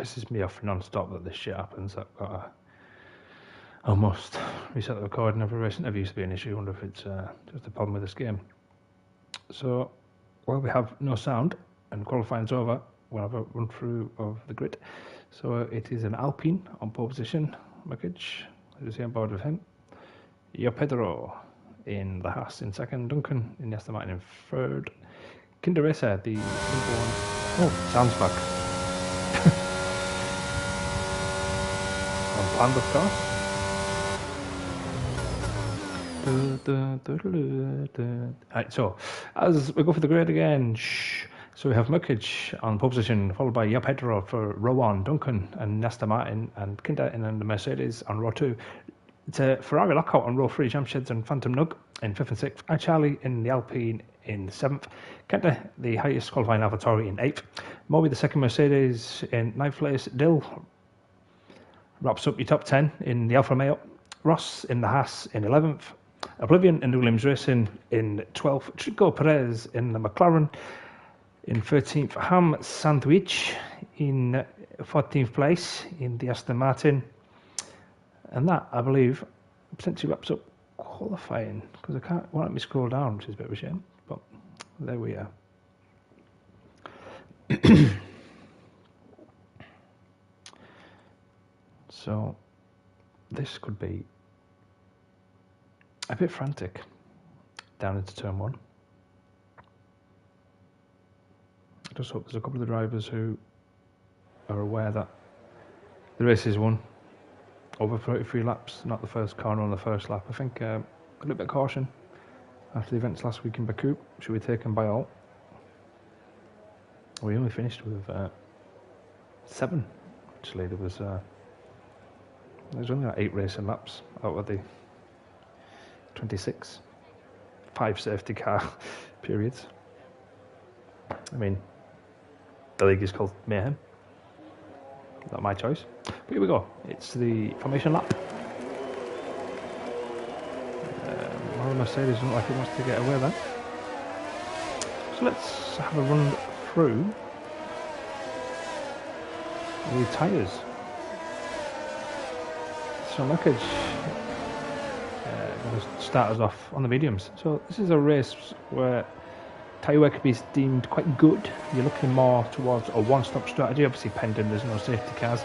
pisses me off non-stop that this shit happens. I've got to almost reset the recording every race. It never used to be an issue. I wonder if it's just a problem with this game. So, while we have no sound and qualifying's over, we'll have a run through of the grid. So it is an Alpine on pole position. Mikic, as you see on board with him. Pedro in the Haas in second. Duncan in the Aston Martin in third. Kinder Racer, the number one. Oh, sounds back. Unplanned, of course. Right, so as we go for the grid again, so we have Mikic on pole position, followed by Pedro for row 1, Duncan and Aston Martin, and Kinder in the Mercedes on row 2. It's a Ferrari lockout on row 3, Jamsheds and Phantom Nug in 5th and 6th, Charlie in the Alpine in 7th, Kenta, the highest qualifying AlphaTauri, in 8th, Moby, the second Mercedes, in 9th place, Dill wraps up your top 10 in the Alfa Romeo, Ross in the Haas in 11th, Oblivion in the Williams Racing in 12th, Chico Perez in the McLaren in 13th, Ham Sandwich in 14th place in the Aston Martin. And that, I believe, potentially wraps up qualifying, because I won't let me scroll down, which is a bit of a shame, but there we are. So, this could be a bit frantic down into turn 1. I just hope there's a couple of the drivers who are aware that the race is won. Over 33 laps, not the first corner on the first lap. I think a little bit of caution after the events last week in Baku should be taken by all. We only finished with 7. Actually, there was only like 8 racing laps out of the 26. 5 safety car periods. I mean, the league is called Mayhem. Not my choice. But here we go. It's the formation lap. One of the Mercedes doesn't like it wants to get away there. So let's have a run through the tyres. So Mikic going to start us off on the mediums. So this is a race where tyre wear could be deemed quite good. You're looking more towards a one-stop strategy. Obviously pending there's no safety cars.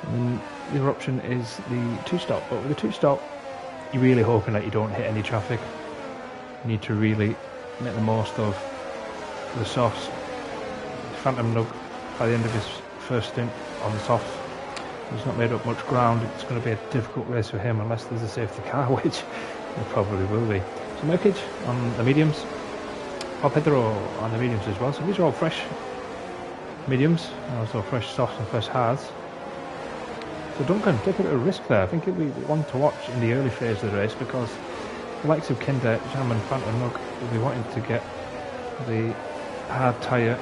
And then the other option is the 2-stop. But with the 2-stop, you're really hoping that you don't hit any traffic. You need to really make the most of the softs. Phantom Nug, by the end of his first stint on the soft, he's not made up much ground. It's going to be a difficult race for him unless there's a safety car, which there probably will be. So Mikic on the mediums. Pedro on the mediums as well. So these are all fresh mediums, and also fresh softs and fresh hards. So Duncan took a bit of a risk there. I think it'll be one to watch in the early phase of the race, because the likes of Kinder, Jam and Phantom Nug will be wanting to get the hard tyre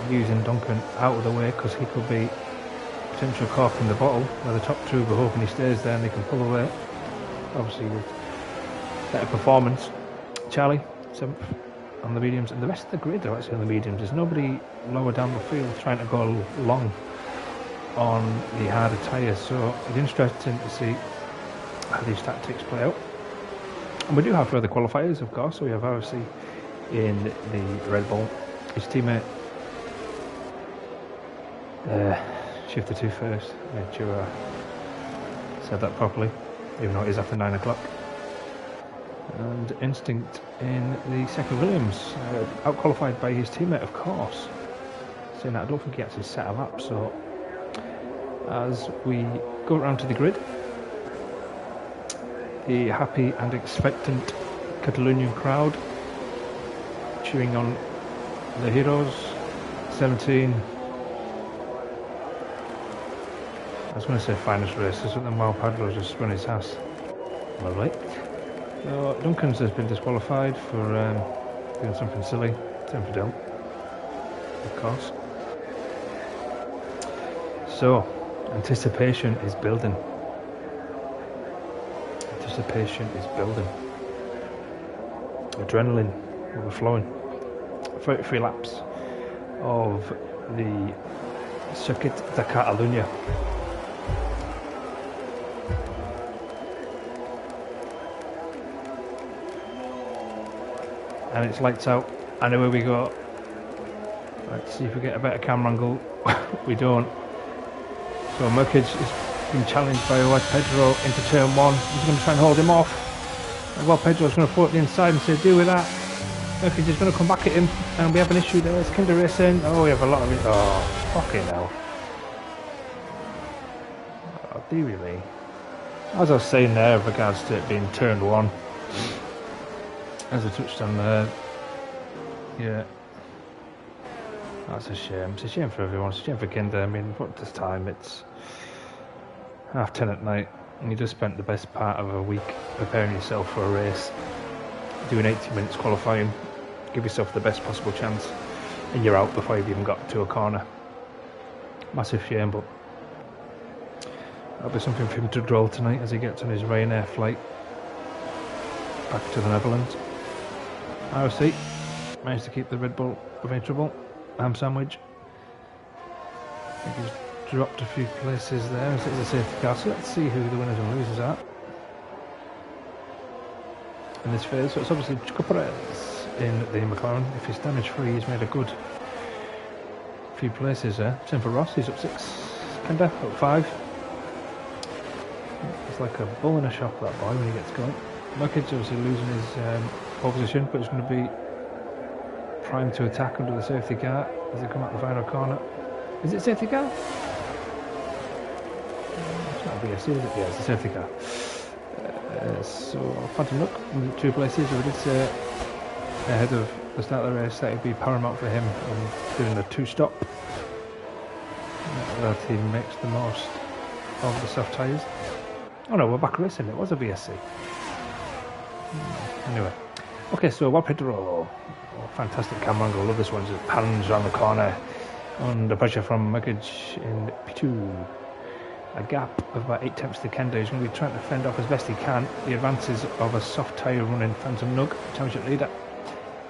using Duncan out of the way, because he could be potential cork in the bottle, where the top two are hoping he stays there and they can pull away. Obviously with better performance. Charlie, 7th on the mediums, and the rest of the grid are actually on the mediums. There's nobody lower down the field trying to go long on the harder tyres, so it's interesting to see how these tactics play out. And we do have further qualifiers, of course. So we have obviously in the Red Bull his teammate shifted to first. Made sure I said that properly, even though it is after 9 o'clock. And Instinct in the second Williams, out-qualified by his teammate, of course. Saying that, I don't think he actually set a lap. So as we go around to the grid, the happy and expectant Catalonian crowd cheering on the heroes. 17. I was going to say finest races, but then Mal Padro just run his ass. Lovely. So Duncan's has been disqualified for doing something silly. Same for Dill, of course. So anticipation is building. Anticipation is building. Adrenaline overflowing. 33 laps of the Circuit de Catalunya. And it's lights out, and away we go. Let's see if we get a better camera angle. We don't. So Murkic is being challenged by Juan Pedro into turn 1. He's going to try and hold him off. And Juan Pedro's going to throw it to the inside and say, deal with that. Murkic is going to come back at him, and we have an issue there. It's Kinder Racing. Oh, we have a lot of it. Oh, fucking hell. Oh, do really? As I was saying there, with regards to it being turn 1, as I touched on there, yeah, that's a shame. It's a shame for everyone. It's a shame for Kinder. I mean, at this time, it's 10:30 at night, and you just spent the best part of a week preparing yourself for a race, doing 80 minutes qualifying, give yourself the best possible chance, and you're out before you've even got to a corner. Massive shame, but that'll be something for him to draw tonight as he gets on his Ryanair flight back to the Netherlands. RC managed to keep the Red Bull away trouble. Ham sandwich. I think he's dropped a few places there as it's a safety car, so let's see who the winners and losers are in this phase. So it's obviously Checo Perez in the McLaren. If he's damage free, he's made a good few places there. Same for Ross, he's up 6. Kinder up 5. It's like a bull in a shop, that boy, when he gets going. Murkic obviously losing his pole position, but he's going to be primed to attack under the safety car as they come out the final corner. Is it safety car? It's not a BSC, is it? Yeah, it's a safety car. So Phantom Nook in 2 places. We did say ahead of the start of the race that it'd be paramount for him in doing a 2-stop, that he makes the most of the soft tyres. Oh no, we're back racing. It was a VSC. Anyway, okay, so Juan Pedro, fantastic camera angle. Love this one. Just pans around the corner under pressure from Murkic in P2. A gap of about 8 tenths to Kinder. He's going to be trying to fend off as best he can the advances of a soft tyre running Phantom Nug, championship leader.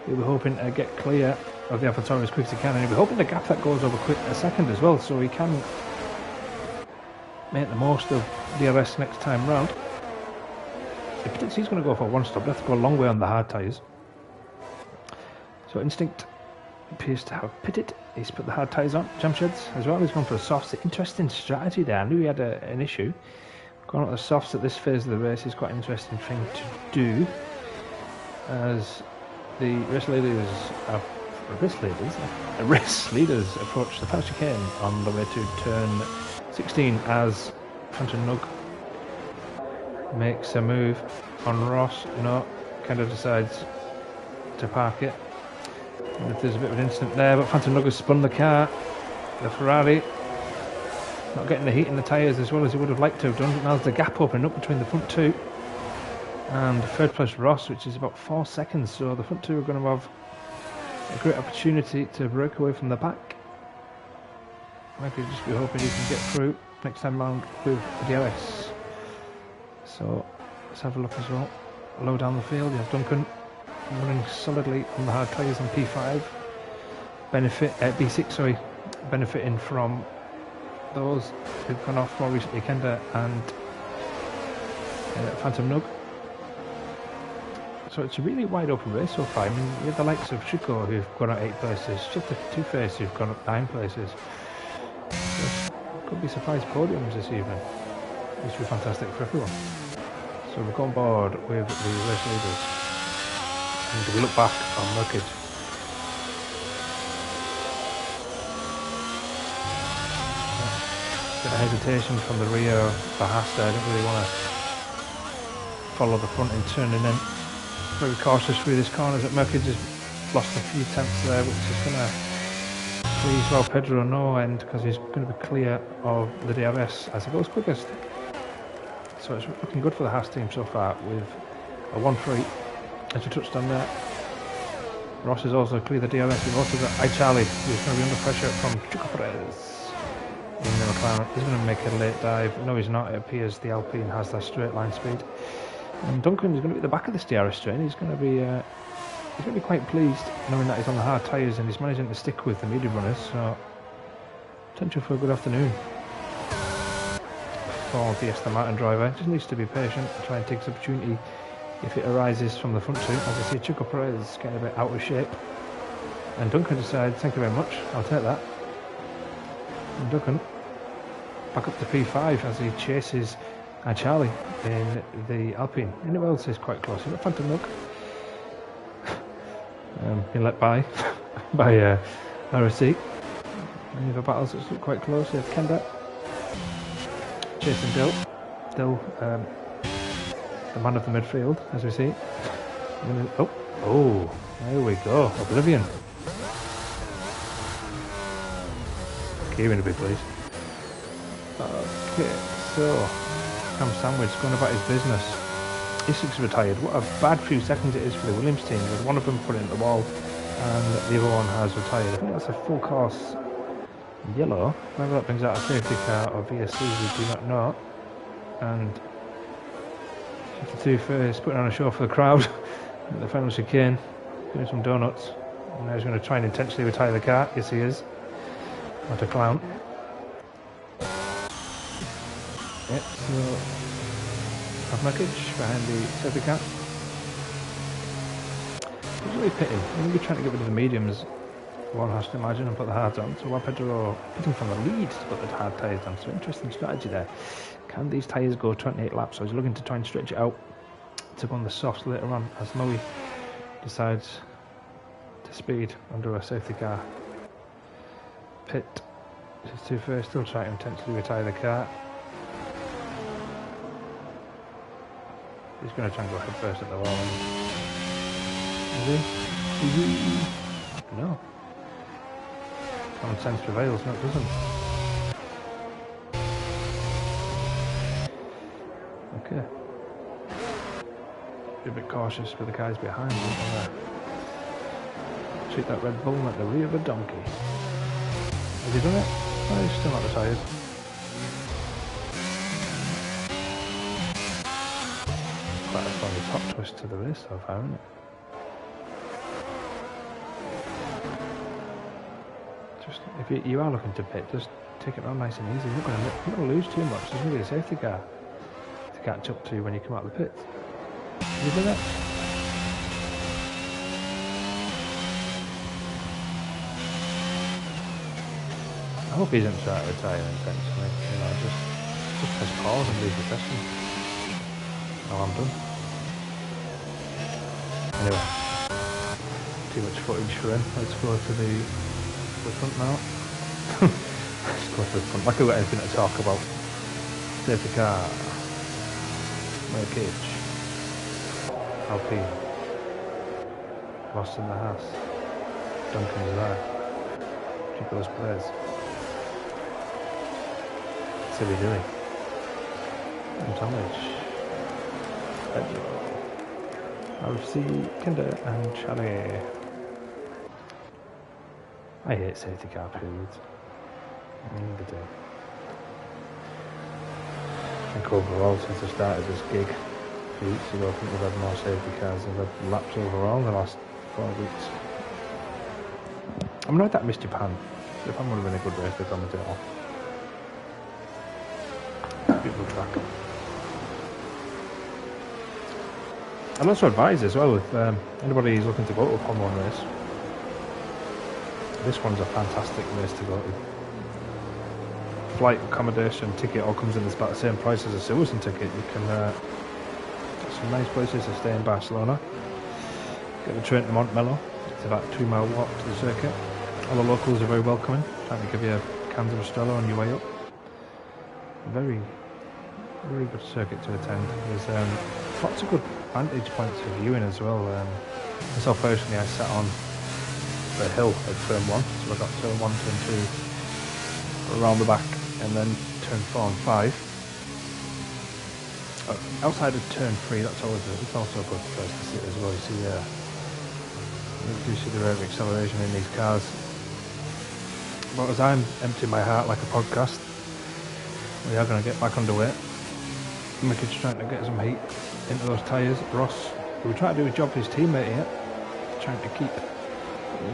He'll be hoping to get clear of the AlphaTauri as quick as he can, and he'll be hoping the gap that goes over quick a second as well, so he can make the most of DRS next time round. He predicts he's going to go for 1 stop. Let's go a long way on the hard tyres. So Instinct appears to have pitted. He's put the hard tyres on. Jamsheds as well. He's gone for the softs. Interesting strategy there. I knew he had an issue. Going on the softs at this phase of the race is quite an interesting thing to do, as the race leaders approach the fast chicane on the way to turn 16 as Phantom Nug makes a move on Ross. No, kind of decides to park it. And if there's a bit of an incident there, but Phantom Nug has spun the car. The Ferrari not getting the heat in the tyres as well as he would have liked to have done. Now there's the gap opening up between the front 2 and third place Ross, which is about 4 seconds. So the front 2 are going to have a great opportunity to break away from the back. I could just be hoping he can get through next time round with the DRS. So let's have a look as well. Low down the field, you have Duncan running solidly on the hard tyres on P5. B6, benefiting from those who've gone off more recently, Kinder and Phantom Nug. So it's a really wide open race so far. I mean, you have the likes of Chico who've gone up 8 places, just the Two-Face who've gone up 9 places. So could be surprise podiums this evening, which would be fantastic for everyone. So we've gone board with the race leaders, and we look back on Murkic. Bit of hesitation from the rear of Bahasta. I didn't really want to follow the front in turning in. Very cautious through this corners. That Murkic has lost a few tenths there, which is going to please Juan Pedro no end, because he's going to be clear of the DRS as he goes quickest. So it's looking good for the Haas team so far with a 1-3, as we touched on there. Ross is also clear the DRS. We've also got iCharlie, who's going to be under pressure from Checo Perez in the McLaren. He's going to make a late dive. No, he's not. It appears the Alpine has that straight line speed. And Duncan is going to be at the back of this DRS train. He's going to be quite pleased knowing that he's on the hard tyres and he's managing to stick with the medium runners. So Potential for a good afternoon for the Aston Martin driver. Just needs to be patient and try and take this opportunity if it arises from the front two. As I see, Checo Perez is getting a bit out of shape. And Duncan decides, thank you very much, I'll take that. And Duncan back up to P5 as he chases Charlie in the Alpine. Anyone else is quite close. You've got Phantom Look. Being let by RSC. Any other battles that look quite close. You have Kenda chasing Dill. Dill, the man of the midfield, as we see. Oh, there we go. Oblivion. Kieran to be pleased. Okay, so Cam Sandwich going about his business. E6 retired. What a bad few seconds it is for the Williams team, with one of them put it in the wall and the other one has retired. I think that's a full course yellow. Whether that brings out a safety car or VSC, we do not know. And 52 first, putting on a show for the crowd at the final chicane, doing some donuts. And now he's going to try and intentionally retire the car. Yes, he is. What a clown. Yep, so Murkic behind the safety car. He's really pitting. He's going to be trying to get rid of the mediums, one has to imagine, and put the hards on. So Juan Pedro pitting from the lead to put the hard tyres on. So interesting strategy there. Can these tyres go 28 laps? So he's looking to try and stretch it out to go on the softs later on as Louis decides to speed under a safety car. Pit. This is 2 first, still trying to intentionally retire the car. He's going to try and go head first at the wall. Is he? No. Common sense prevails, no it doesn't. Okay. Be a bit cautious with the guys behind him. Treat that Red Bull like the rear of a donkey. Has he done it? Oh, he's still not retired. Quite a funny top twist to the race so far, isn't it? Just, if you are looking to pit, just take it around nice and easy. You're not going to lose too much. There's really a safety car to catch up to when you come out of the pit. Have you done that? I hope he doesn't try to retire intentionally. You know, just press pause and leave the session. Oh, I'm done. Anyway, too much footage for him. Let's go to the front now. Let's go to the front. Like I've got anything to talk about. Safety car. Wreckage. Alpine. Lost in the house. Duncan's there. Chico's Perez. What's he doing? Damage. RFC, Kinder and Charlie. I hate safety car periods. I really do. I think overall since I started this gig a few weeks ago, I think we've had more safety cars than we've had laps overall in the last 4 weeks. I'm annoyed that I missed Japan. Japan would have been a good race to commentate on. Beautiful track. I'd also advise as well if anybody is looking to go to a Formula 1 race, this one's a fantastic race to go to. Flight, accommodation, ticket all comes in about the same price as a Silverstone ticket. You can get some nice places to stay in Barcelona. Get the train to Montmello. It's about a 2-mile walk to the circuit. All the locals are very welcoming, trying to give you cans of Estrella on your way up. Very good circuit to attend. There's lots of good vantage points for viewing as well. Myself personally, I sat on the hill at turn 1, so I got turn 1, turn 2 around the back, and then turn 4 and 5. Outside of turn 3, it's also a good place to sit as well. You see, you do see the rate of acceleration in these cars. But as I'm emptying my heart like a podcast, we are going to get back underway. Mickey's trying to get some heat into those tyres. Ross, who was trying to do his job for his teammate here, trying to keep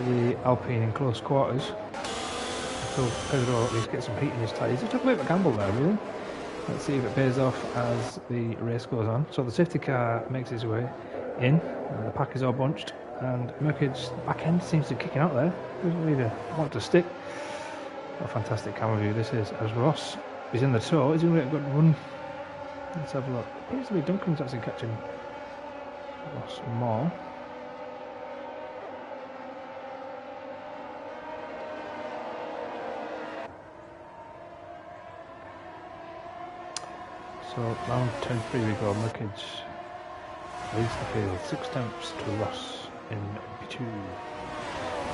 the Alpine in close quarters. until Pedro at least gets some heat in his tyres. He took a bit of a gamble there, really. Let's see if it pays off as the race goes on. So the safety car makes its way in, and the pack is all bunched, and Mercade's back end seems to be kicking out there. Doesn't really want to stick. What a fantastic camera view this is, as Ross is in the tow. He's going to get a good run. Let's have a look. Appears to be Duncan's actually catching Ross more. So round 10-3 we go. Mercage leads the field, 6 tenths to Ross in P2.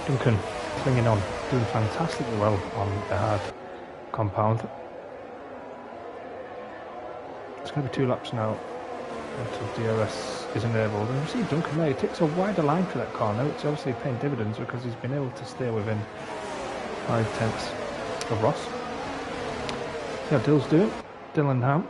Duncan clinging on, doing fantastically well on the hard compound. It's going to be 2 laps now until DRS is enabled. And you see Duncan there, he takes a wider line for that corner, which obviously paying dividends because he's been able to stay within 5 tenths of Ross. See how Dill's doing. Dillingham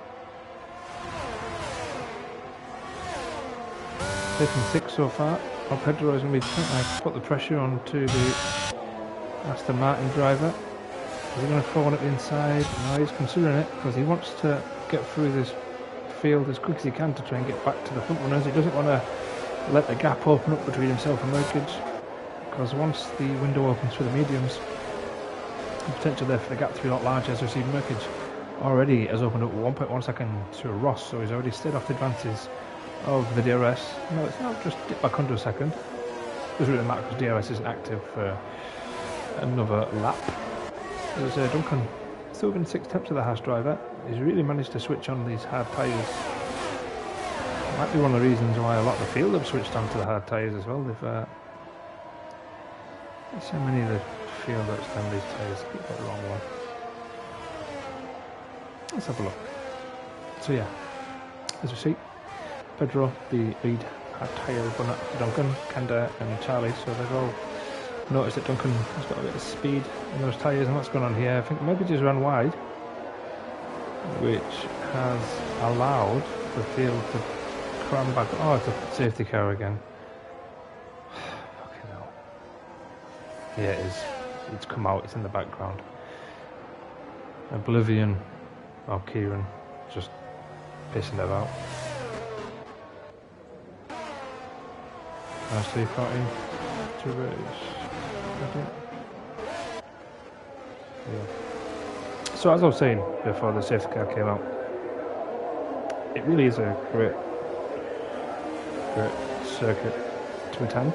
taking 6 so far. Well, Pedro is going to be trying to put the pressure onto the Aston Martin driver. Is he going to throw one at the inside? No, he's considering it because he wants to get through this field as quick as he can to try and get back to the front runners. He doesn't want to let the gap open up between himself and Mercage, because once the window opens for the mediums, the potential there for the gap to be a lot larger. As we see, Mercage already has opened up 1.1 second to Ross, so he's already stayed off the advances of the DRS. No, it's not just dip back under a second. It doesn't really matter because DRS isn't active for another lap. There's Duncan still within 6 tenths of the Haas driver. He's really managed to switch on these hard tyres. Might be one of the reasons why a lot of the field have switched on to the hard tyres as well. They've so many of the field that's done these tyres. Keep that wrong one. Let's have a look. So yeah, as we see, Pedro, the lead tyre runner for Duncan, Kenda and Charlie, so they've all noticed that Duncan has got a bit of speed in those tyres, and what's going on here, I think maybe just ran wide, which has allowed the field to cram back. Oh, it's a safety car again. Fucking hell. Yeah, it is. It's come out, it's in the background. Oblivion, oh, Kieran, just pissing it out. Nicely fighting to race. Yeah. So as I was saying before the safety car came out, it really is a great circuit to attend.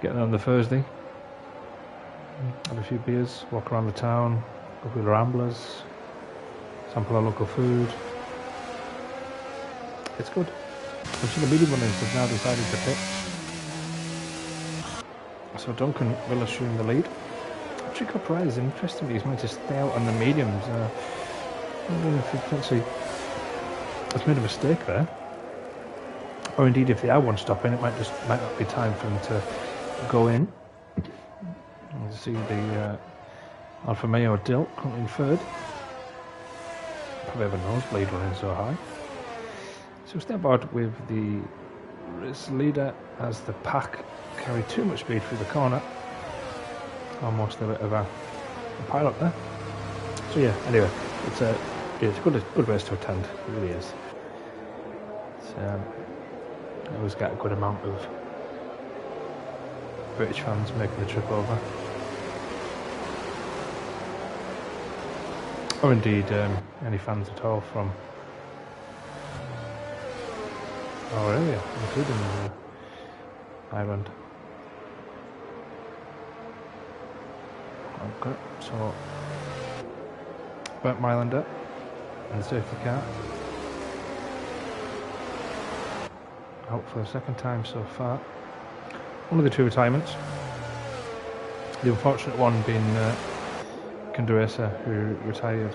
Getting on the Thursday, have a few beers, walk around the town, go through the Ramblers, sample our local food. It's good. I've seen the medium runners have now decided to pit. So Duncan will assume the lead. Chico Perez, interestingly, he's meant to stay out on the mediums. I don't know if he potentially has made a mistake there. Or indeed, if they are one stopping, it might not be time for them to go in. You see the Alfa Romeo Dill currently in third. Probably have a nosebleed running so high. So step out with the race leader as the pack carry too much speed through the corner. Almost a bit of a pile-up there. So yeah, anyway, it's a good race to attend. It really is. I always get a good amount of British fans making the trip over. Or indeed any fans at all from our area, including Ireland. Okay, so Bert Mylander and the safety car out for the second time so far. One of the 2 retirements. The unfortunate one being Kanduresa, who retired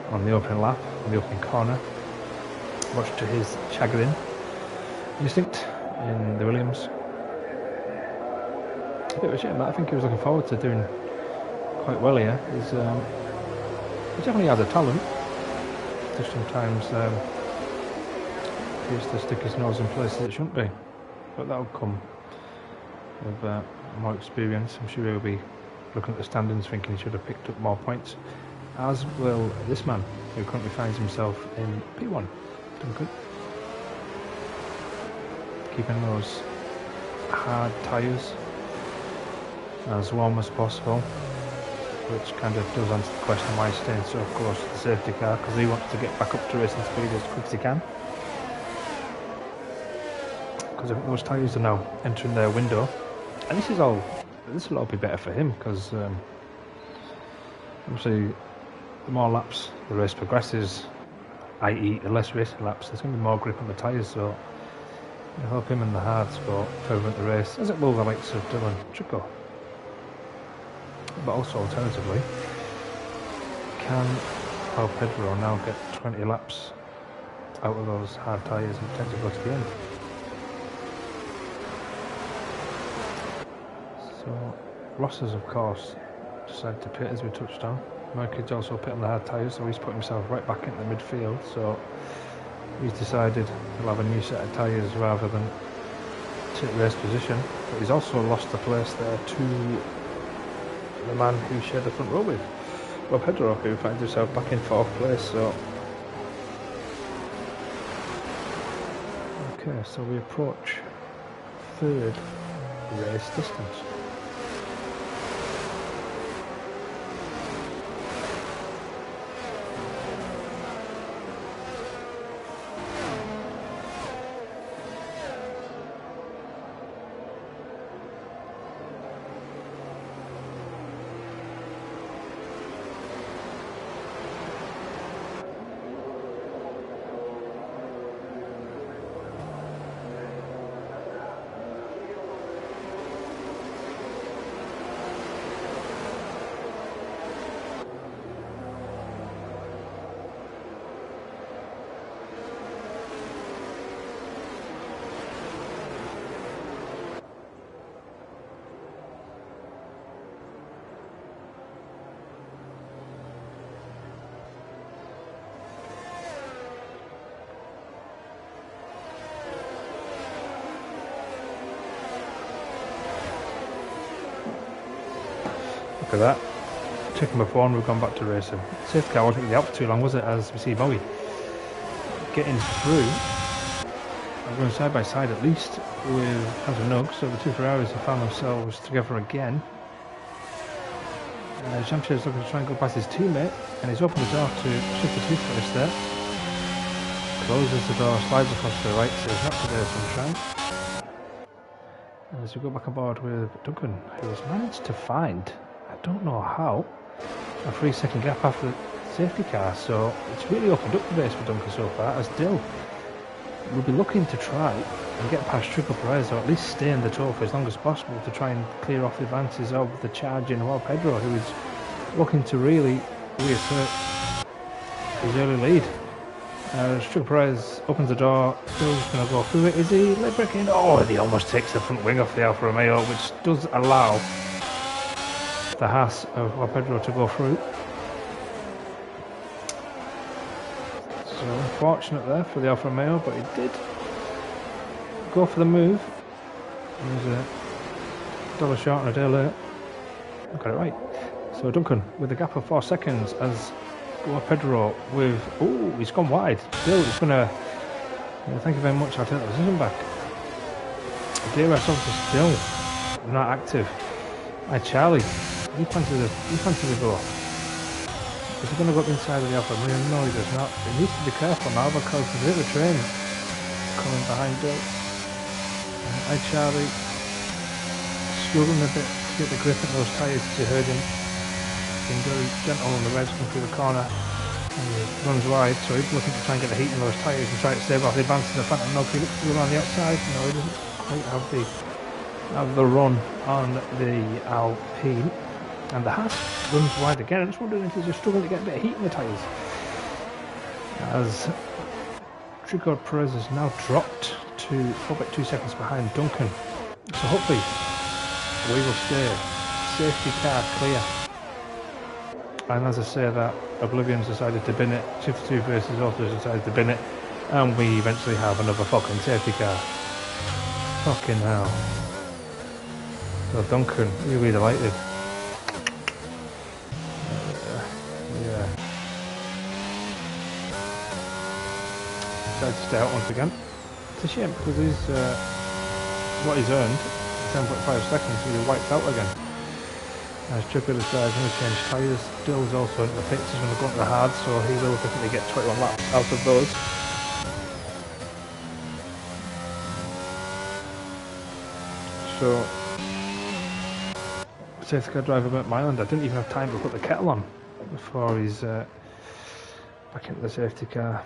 on the opening lap, on the opening corner, much to his chagrin. Instinct in the Williams. A bit of a shame that. I think he was looking forward to doing quite well here. He definitely has a talent. Just sometimes appears to stick his nose in places it shouldn't be. But that'll come with more experience. I'm sure he'll be looking at the standings thinking he should have picked up more points, as will this man who currently finds himself in P1. Duncan, keeping those hard tyres as warm as possible, which kind of does answer the question why he's staying so close to the safety car, because he wants to get back up to racing speed as quick as he can. Because I think those tyres are now entering their window, and this will all be better for him, because obviously the more laps the race progresses, i.e. the less racing laps, there's going to be more grip on the tyres, so it'll help him in the hards go further into the race, as it will the likes of Dylan Trico. But also alternatively, can Pedro now get 20 laps out of those hard tyres and potentially go to the end? So Ross's, of course, decided to pit, as we touched on. Merkid's also pit on the hard tyres, so he's put himself right back into the midfield. So he's decided he'll have a new set of tyres rather than take race position. But he's also lost the place there to the man who shared the front row with, Pedro, who finds himself back in 4th place. So okay, so we approach 3rd race distance. Look at that. Checking before and we've gone back to racing. Safety car wasn't really out for too long, was it? As we see Bowie getting through. I'm going side by side at least with Andrew Nugg. So the two Ferraris have found themselves together again. Jean-Pierre's looking to try and go past his teammate, and he's opened the door to shift the two-place there. Closes the door, slides across to the right, so he's not today sunshine. And as we go back aboard with Duncan, who has managed to find, I don't know how, a 3-second gap after the safety car, so it's really opened up the race for Duncan so far, as Dill will be looking to try and get past Triple Perez, or at least stay in the tow for as long as possible to try and clear off the advances of the charging Juan Pedro, who is looking to really reassert his early lead. Triple Perez opens the door, Dill's going to go through it. Is he late braking? Oh, and he almost takes the front wing off the Alfa Romeo, which does allow the Haas of Juan Pedro to go through. So unfortunate there for the Alfa Romeo, but he did go for the move. He was a dollar short and a day late. Got it right. So Duncan with a gap of 4 seconds as Juan Pedro with, oh, he's gone wide. Still, he's going to, thank you very much, I'll take the position back. DRS obviously still not active. Charlie, he planted the door. Is he going to go up inside of the Alfa Romeo? No, he does not. He needs to be careful now because there's a bit of a train coming behind Dill. Charlie struggling a bit to get the grip of those tyres. You heard him being very gentle on the reds coming through the corner. And he runs wide, so he's looking to try and get the heat in those tyres and try to stave off the advances of the Phantom Milk. He looks to go around the outside. No, he doesn't quite have the run on the Alpine. And the Haas runs wide again. I'm just wondering if he's just struggling to get a bit of heat in the tyres. As Trico Perez has now dropped to 4.2 seconds behind Duncan. So hopefully we will stay safety car clear. And as I say that, Oblivion's decided to bin it, 52 versus Autos decided to bin it, and we eventually have another fucking safety car. Fucking hell. So Duncan, really delighted. Yeah. Decided to stay out once again. It's a shame because he's what he's earned, 10.5 seconds, he'll be wiped out again. As Triple is going to change tyres, Dill's also into the pits, he's going to go into the hard, so he will definitely get 21 laps out of those. So, safety car driver Bert Myland, I didn't even have time to put the kettle on before he's back into the safety car.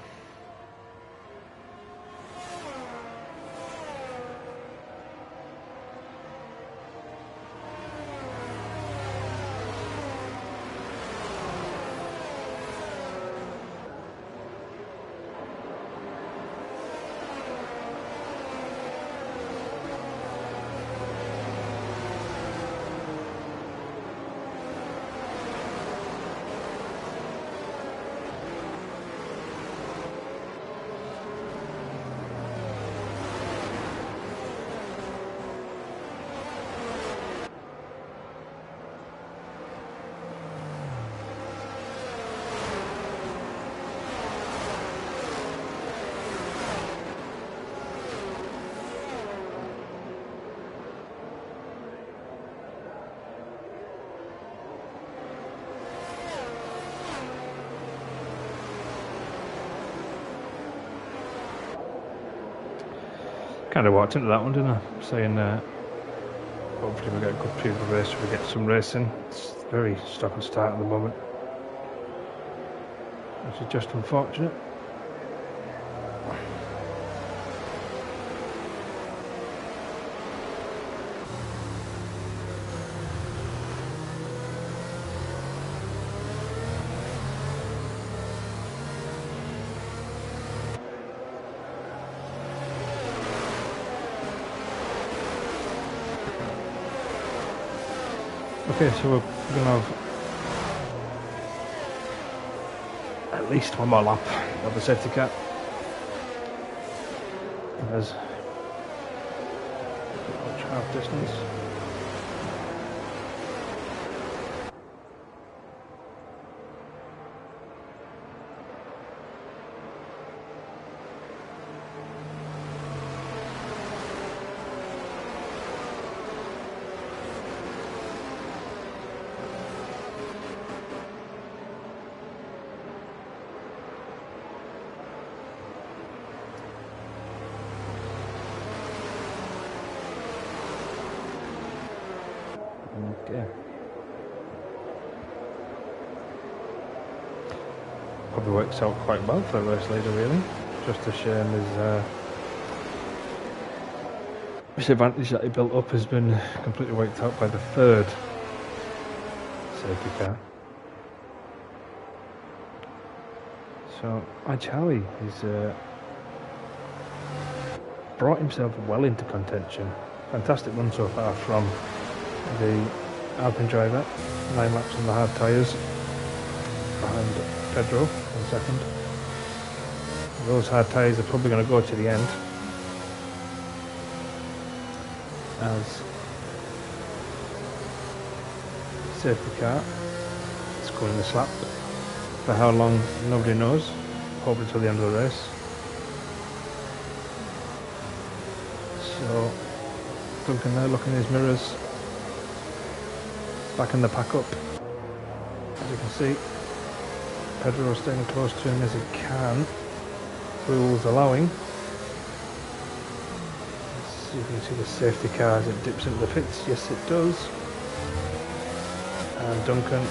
Kind of walked into that one, didn't I? Saying hopefully we get a good people race, we get some racing. It's very stop and start at the moment, which is just unfortunate. Okay, so we're going to have at least one more lap of the safety car. There's half distance. Okay. Probably works out quite well for a race leader, really. Just a shame his advantage that he built up has been completely wiped out by the third safety car. So, Charlie, he's brought himself well into contention. Fantastic run so far from the Alpine driver, 9 laps on the hard tyres, behind Pedro in second. Those hard tyres are probably going to go to the end, as safety car is going the slap. For how long, nobody knows, probably till the end of the race. So, Duncan there looking in his mirrors, back in the pack up. As you can see, Pedro staying close to him as he can, rules allowing. Let's see if you can see the safety car as it dips into the pits. Yes, it does. And Duncan,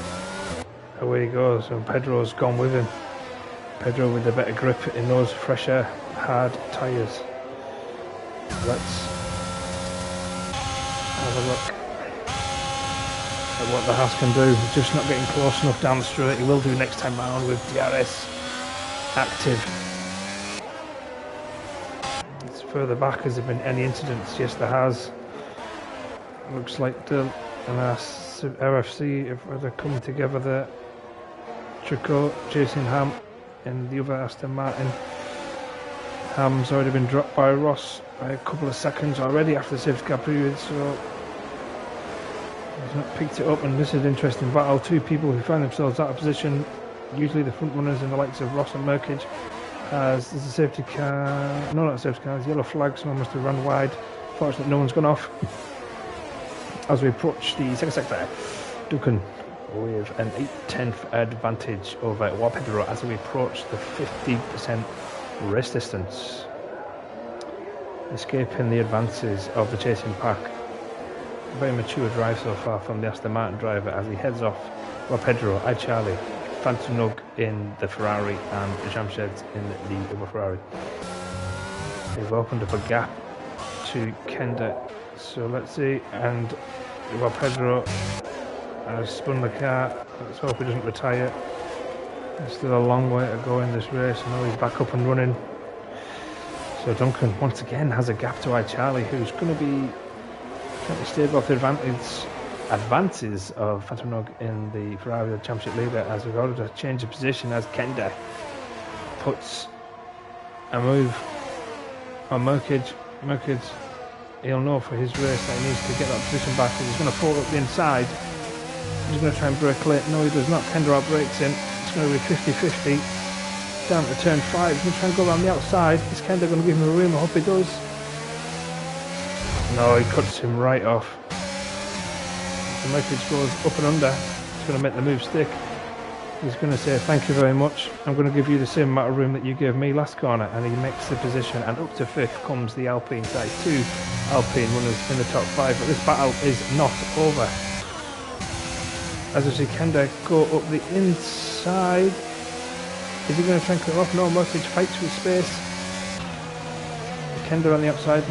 away he goes, and Pedro's gone with him. Pedro with a better grip in those fresher, hard tyres. Let's have a look at what the Haas can do. He's just not getting close enough down the straight. He will do next time round with DRS active. It's further back. Has there been any incidents? Yes, there has. Looks like the RFC, if they're coming together there. Trico chasing Ham in the other Aston Martin. Ham's already been dropped by Ross by a couple of seconds already after the safety car period, so He's not picked it up, and this is an interesting battle. Two people who find themselves out of position, usually the front runners in the likes of Ross and Merkage. As there's a safety car, no, not a safety car, there's a yellow flag, someone must have run wide. Fortunately, no one's gone off. As we approach the second sector, Duncan with an 8/10 advantage over Pedro as we approach the 50% race distance. Escaping the advances of the chasing pack. Very mature drive so far from the Aston Martin driver as he heads off Pedro, Charlie, Phantom Nug in the Ferrari and Jamshed in the other Ferrari. They've opened up a gap to Kenda, so let's see, and Pedro has spun the car. Let's hope he doesn't retire. There's still a long way to go in this race. Now he's back up and running. So Duncan once again has a gap to Charlie, who's going to be trying to stave off the advances of Phantom Nog in the Ferrari, the championship leader, as we've ordered a change of position as Kenda puts a move on Merkage. Merkage, he'll know for his race that he needs to get that position back. He's going to fall up the inside. He's going to try and brake late. No, he does not. Kenda outbrakes him. It's going to be 50-50. Down to turn 5. He's going to try and go around the outside. Is Kenda going to give him a room? I hope he does. No, he cuts him right off. The Merkage goes up and under. He's going to make the move stick. He's going to say, thank you very much. I'm going to give you the same amount of room that you gave me last corner. And he makes the position. And up to 5th comes the Alpine side. 2 Alpine runners in the top 5. But this battle is not over. As I see Kenda go up the inside. Is he going to try and cut it off? No, Merkage fights with space. Kenda on the outside?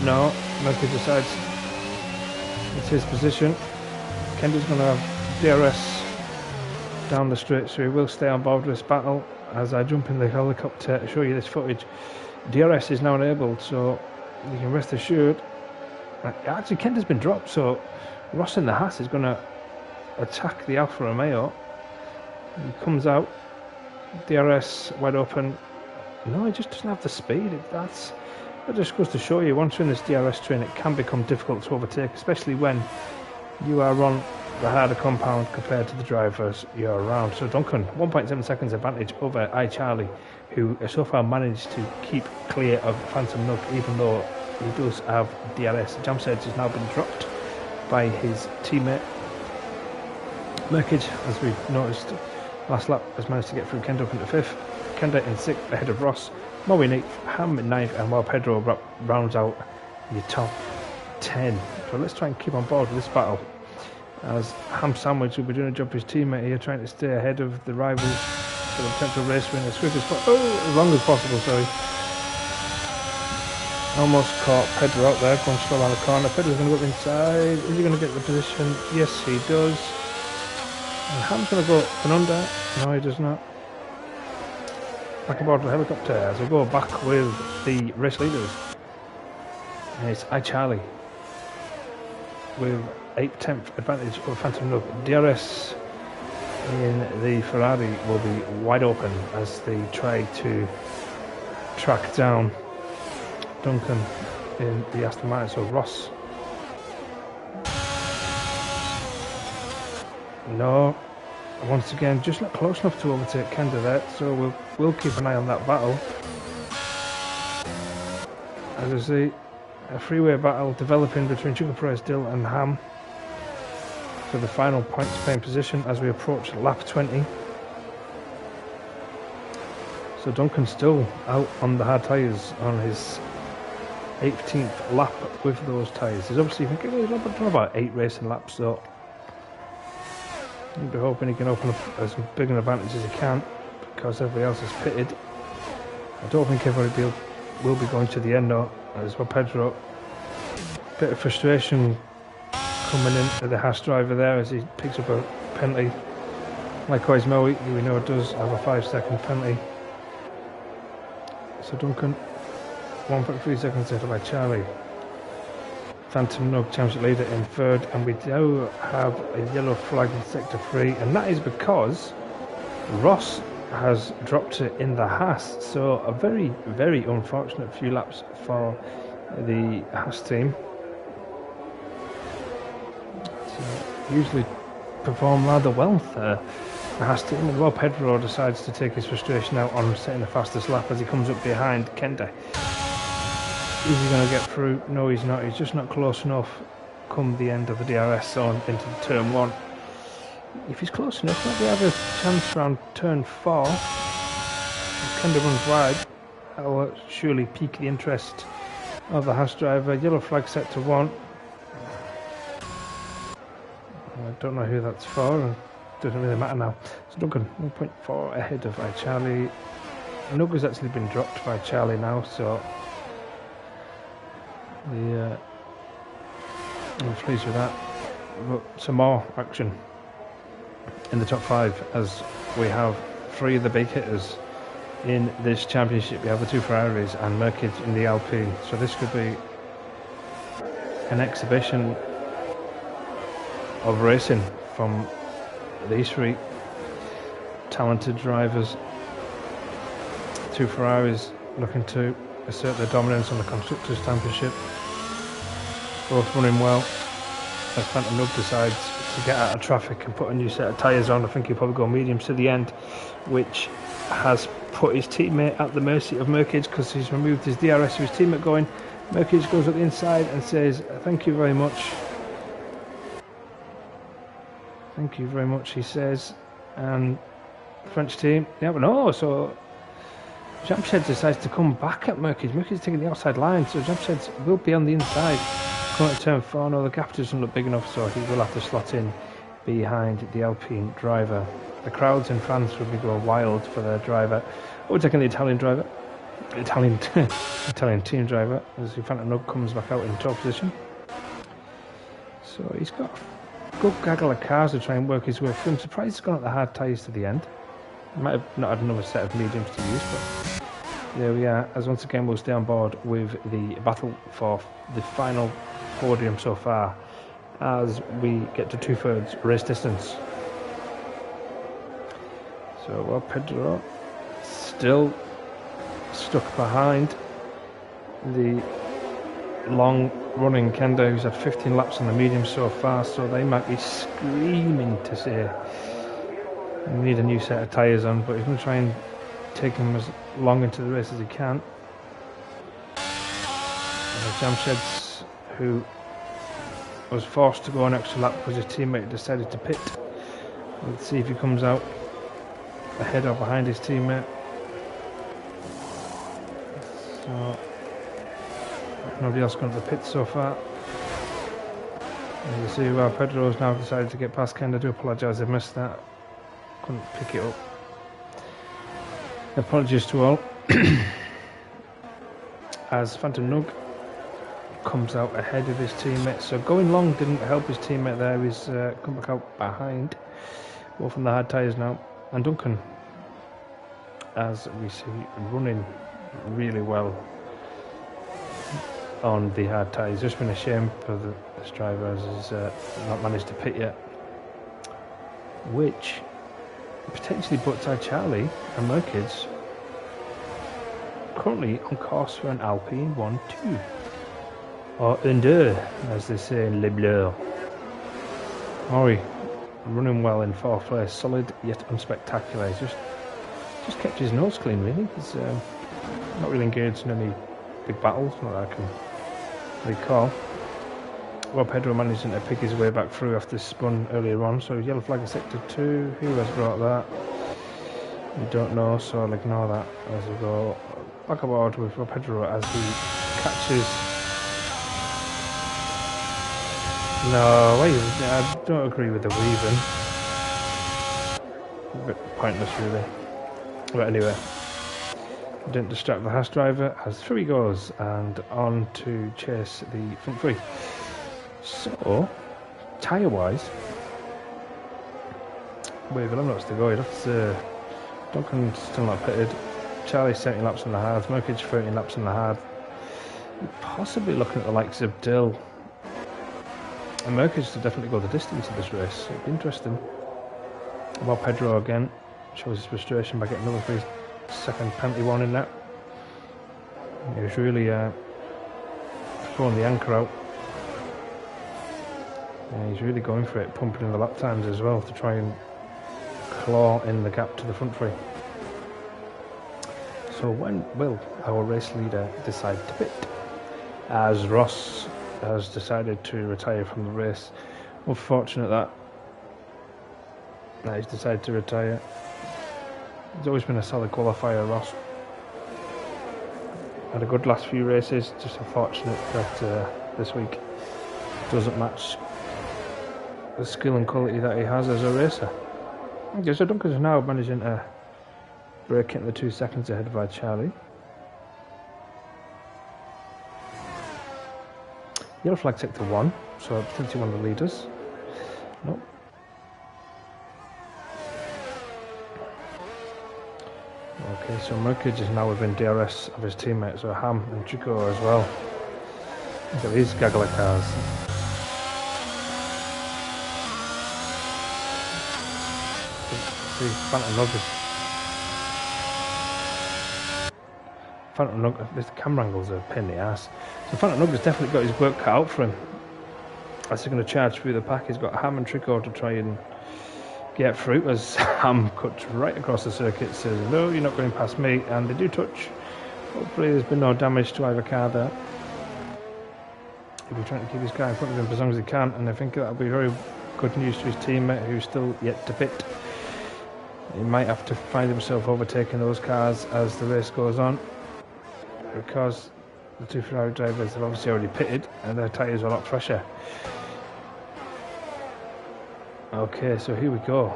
No, Merkage decides it's his position. Kenda's going to have DRS down the straight, so he will stay on board with this battle. As I jump in the helicopter to show you this footage, DRS is now enabled, so you can rest assured. Actually, Kenda's been dropped, so Ross in the Haas is going to attack the Alfa Romeo. He comes out, DRS wide open. No, he just doesn't have the speed. That just goes to show you, once you're in this DRS train, it can become difficult to overtake, especially when you are on the harder compound compared to the drivers you're around. So Duncan, 1.7 seconds advantage over Charlie, who so far managed to keep clear of Phantom Nook, even though he does have DRS. Jamsedge has now been dropped by his teammate. Merkage, as we've noticed last lap, has managed to get through Kenda up into 5th. Kenda in 6th ahead of Ross. Moe in 8th, Ham in 9th, and while Pedro rounds out your top 10. So let's try and keep on board with this battle, as Ham Sandwich will be doing a job for his teammate here, trying to stay ahead of the rivals for the potential race win as quick as long as possible, sorry. Almost caught Pedro out there, going slow around the corner. Pedro's going to go up inside. Is he going to get the position? Yes, he does. And Ham's going to go up and under. No, he does not. Back aboard the helicopter as we go back with the race leaders. And it's Charlie with 8/10 advantage over Phantom Nook. DRS in the Ferrari will be wide open as they try to track down Duncan in the Aston Martin. So Ross, no, once again just not close enough to overtake Kenda there, so we'll keep an eye on that battle. As I see, a freeway battle developing between Chico Perez, Dill and Ham for the final points paying position as we approach lap 20. So Duncan's still out on the hard tyres on his 18th lap with those tyres. He's obviously thinking about 8 racing laps, so he'll be hoping he can open up as big an advantage as he can, because everybody else is pitted. I don't think everybody will be going to the end though, as well. Pedro, bit of frustration coming into the Haas driver there as he picks up a penalty. Likewise Moe, who we know does have a 5-second penalty. So Duncan 1.3 seconds ahead by Charlie. Phantom Nug championship leader in 3rd, and we do have a yellow flag in sector 3, and that is because Ross has dropped it in the Haas. So a very, very unfortunate few laps for the Haas team. usually perform rather well there. The Haas team, and well, Pedro decides to take his frustration out on setting the fastest lap as he comes up behind Kenda. Is he going to get through? No, he's not. He's just not close enough come the end of the DRS zone into the turn 1. If he's close enough, maybe have a chance around turn 4. If Kenda runs wide, that will surely pique the interest of the Haas driver. Yellow flag set to 1. I don't know who that's for, and it doesn't really matter now. So Duncan, 1.4 ahead of Charlie. Nug has actually been dropped by Charlie now, so I'm pleased with that. But some more action in the top 5 as we have 3 of the big hitters in this championship. We have the 2 Ferraris and Merkic in the Alpine, so this could be an exhibition of racing from these 3 talented drivers. 2 Ferraris looking to assert their dominance on the Constructors' Championship. Both running well. As Phantom Nub decides to get out of traffic and put a new set of tyres on, I think he'll probably go mediums to the end, which has put his teammate at the mercy of Merkic because he's removed his DRS of his teammate going. Merkic goes up the inside and says, "Thank you very much." Thank you very much, he says. And the French team, yeah, but no, so Jamshed decides to come back at Merkic. Merkic's taking the outside line, so Jamshed will be on the inside. Going to turn 4, no, the gap doesn't look big enough, so he will have to slot in behind the Alpine driver. The crowds in France will be going wild for their driver. Overtaking the Italian driver, Italian team driver, as the Phantom Nub comes back out in 12th position. So he's got good gaggle of cars to try and work his way through. I'm surprised he's gone at the hard tyres to the end. He might have not had another set of mediums to use, but there we are, as once again we'll stay on board with the battle for the final podium so far as we get to 2/3 race distance. So, well, Pedro still stuck behind the long-running Kenda, who's had 15 laps on the medium so far, so they might be screaming to say we need a new set of tyres on, but he's going to try and take him as long into the race as he can. Jamshed, who was forced to go an extra lap because his teammate decided to pit. Let's see if he comes out ahead or behind his teammate. So nobody else gone to the pit so far. And you see where Pedro's now decided to get past Kenda. I do apologise, I missed that. Couldn't pick it up. Apologies to all. As Phantom Nug comes out ahead of his teammate, so going long didn't help his teammate there. He's come back out behind, both on the hard tyres now. And Duncan, as we see, running really well on the hard tyres. Just been a shame for this driver as he's not managed to pit yet, which potentially puts Charlie and Merkic currently on course for an Alpine 1-2 or 1-2 as they say in Les Bleus. Maury running well in 4th place, solid yet unspectacular. He's just kept his nose clean really. He's not really engaged in any big battles, not that I can recall. Well, Pedro managing to pick his way back through after spun earlier on, so yellow flag is sector 2. Who has brought that? We don't know, so I'll ignore that as we go back aboard with Pedro as he catches. No, wait, I don't agree with the weaving. A bit pointless, really. But anyway, didn't distract the Haas driver as through he goes and on to chase the front 3. So, tyre-wise, we've 11 laps to go. That's Duncan still not pitted. Charlie 70 laps on the hard. Merkic 13 laps on the hard. Possibly looking at the likes of Dill and Merkic to definitely go the distance in this race. It'd be interesting. Well, Pedro again shows his frustration by getting another for his second penalty warning there. He was really throwing the anchor out. Yeah, he's really going for it, pumping in the lap times as well to try and claw in the gap to the front three. So when will our race leader decide to pit? As Ross has decided to retire from the race. Unfortunate that he's decided to retire. He's always been a solid qualifier, Ross. Had a good last few races, just unfortunate that this week doesn't match the skill and quality that he has as a racer. Okay, so Duncan's now managing to break into 2 seconds ahead of Charlie. Yellow flag sector 1, so potentially one of the leaders. Nope. Okay, so Merkage is now within DRS of his teammates, so Ham and Chico as well. Look at these gaggle of cars. See, Phantom Nugget, this camera angle's a pain in the ass. So Phantom Nugget's definitely got his work cut out for him. As he's going to charge through the pack, he's got Ham and Trico to try and get through, as Ham cuts right across the circuit, says, no, you're not going past me, and they do touch. Hopefully there's been no damage to either car there. He'll be trying to keep his car in front of him for as long as he can, and I think that'll be very good news to his teammate who's still yet to pit. He might have to find himself overtaking those cars as the race goes on, because the two Ferrari drivers have obviously already pitted and their tyres are a lot fresher. Okay, so here we go.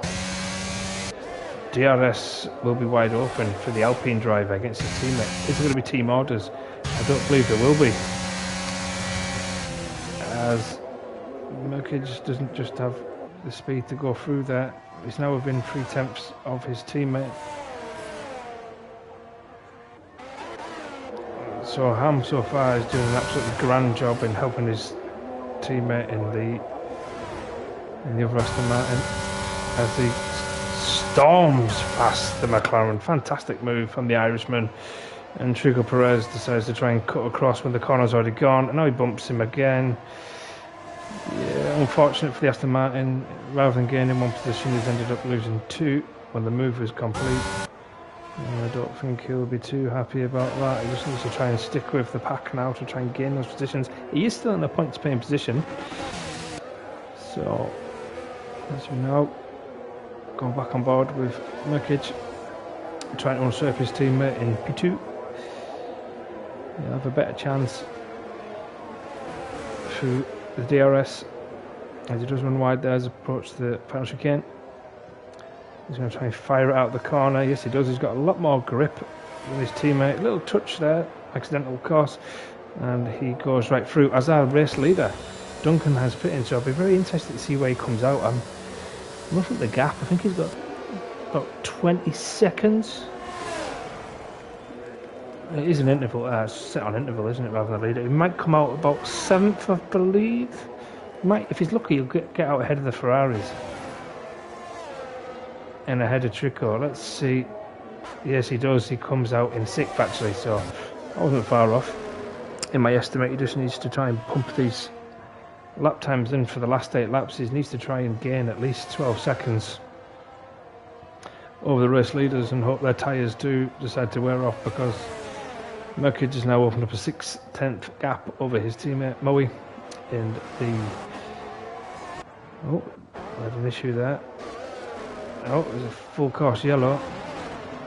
DRS will be wide open for the Alpine driver against his teammate. Is there going to be team orders? I don't believe there will be, as Merkage doesn't just have the speed to go through there. He's now within 3/10 of his teammate. So Ham so far is doing an absolutely grand job in helping his teammate in the other Aston Martin as he storms past the McLaren. Fantastic move from the Irishman, and Trigo Perez decides to try and cut across when the corner's already gone, and now he bumps him again. Yeah, unfortunate for the Aston Martin. Rather than gaining one position, he's ended up losing 2 when the move was complete. And I don't think he'll be too happy about that. He just needs to try and stick with the pack now to try and gain those positions. He is still in a points-paying position. So, as we know, go back on board with Merkage, trying to usurp his teammate in P2. He'll have a better chance through the DRS as he does run wide there as approach the final chicane. He's going to try and fire it out the corner. Yes, he does. He's got a lot more grip than his teammate. Little touch there, accidental of course, and he goes right through as our race leader. Duncan has pitted, so I'll be very interested to see where he comes out. I'm looking at the gap. I think he's got about 20 seconds. It is an interval, set on interval, isn't it, rather than a leader. He might come out about 7th, I believe. Might, if he's lucky, he'll get out ahead of the Ferraris and ahead of Trico. Let's see. Yes, he does. He comes out in 6th actually, so I wasn't far off. In my estimate, he just needs to try and pump these lap times in for the last 8 laps. He needs to try and gain at least 12 seconds over the race leaders and hope their tyres do decide to wear off, because Merkage has now opened up a 6/10 gap over his teammate Moe in the... Oh, I had an issue there. Oh, there's a full course yellow,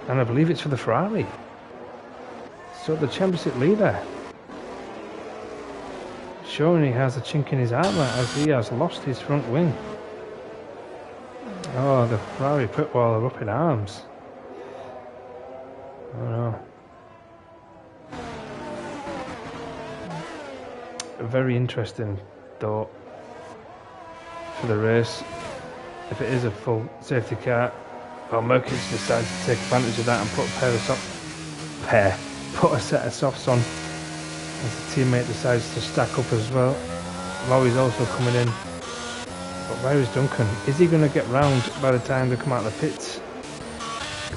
and I believe it's for the Ferrari. So the championship leader showing he has a chink in his armour as he has lost his front wing. Oh, the Ferrari pit wall are up in arms. Oh no. Very interesting though for the race. If it is a full safety car, well, Merkage decides to take advantage of that and put a set of softs on as the teammate decides to stack up as well. Laurie's also coming in. But where is Duncan? Is he going to get round by the time they come out of the pits?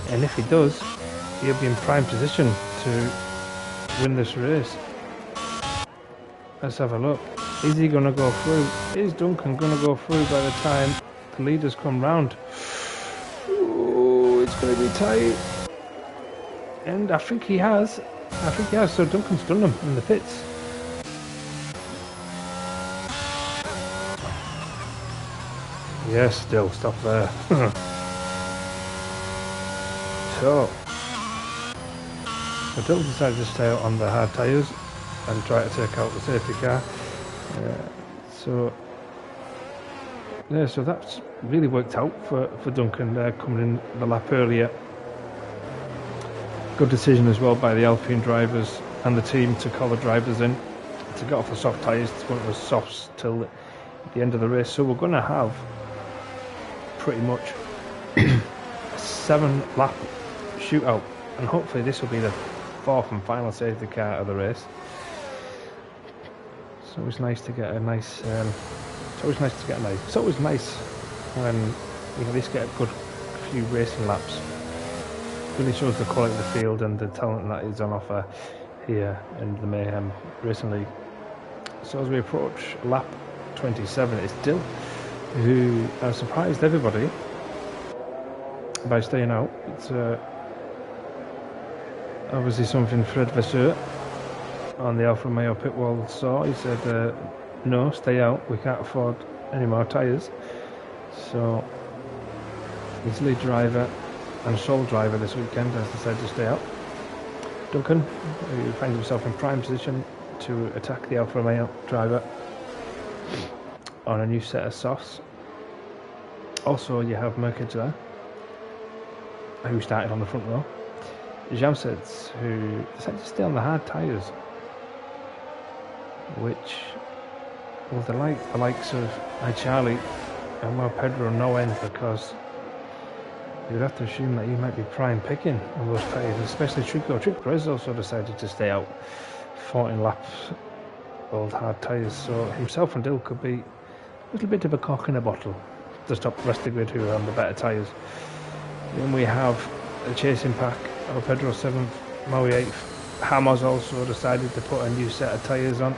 And if he does, he'll be in prime position to win this race. Let's have a look. Is he going to go through? Is Duncan going to go through by the time the leaders come round? Oh, it's going to be tight. And I think he has. So Duncan's done them in the pits. Yes, still, stop there. So Dill decided to stay out on the hard tyres and try to take out the safety car. So that's really worked out for Duncan there, coming in the lap earlier. Good decision as well by the Alpine drivers and the team to call the drivers in to get off the soft tyres, to go into the softs till the end of the race. So we're going to have pretty much a 7-lap shootout, and hopefully this will be the 4th and final safety car of the race. It's always nice to get a nice. It's always nice when you at least get a good few racing laps. Really shows the quality of the field and the talent that is on offer here in the Mayhem Racing League. So as we approach lap 27, it's Dill who has surprised everybody by staying out. It's obviously something Fred Vasseur on the Alfa Romeo pit wall saw. He said, no, stay out, we can't afford any more tyres. So his lead driver and sole driver this weekend has decided to stay out. Duncan, who finds himself in prime position to attack the Alfa Romeo driver on a new set of softs. Also you have Merkic there, who started on the front row. Jamseds, who decided to stay on the hard tyres, which will delight the likes of Charlie and well Pedro no end, because you'd have to assume that you might be prime picking on those tyres, especially Trico. Trico has also decided to stay out 14 laps old hard tyres, so himself and Dill could be a little bit of a cock in a bottle to stop the rest of the grid who are on the better tyres. Then we have a chasing pack of Pedro 7th, Maui 8th. Hammers also decided to put a new set of tyres on.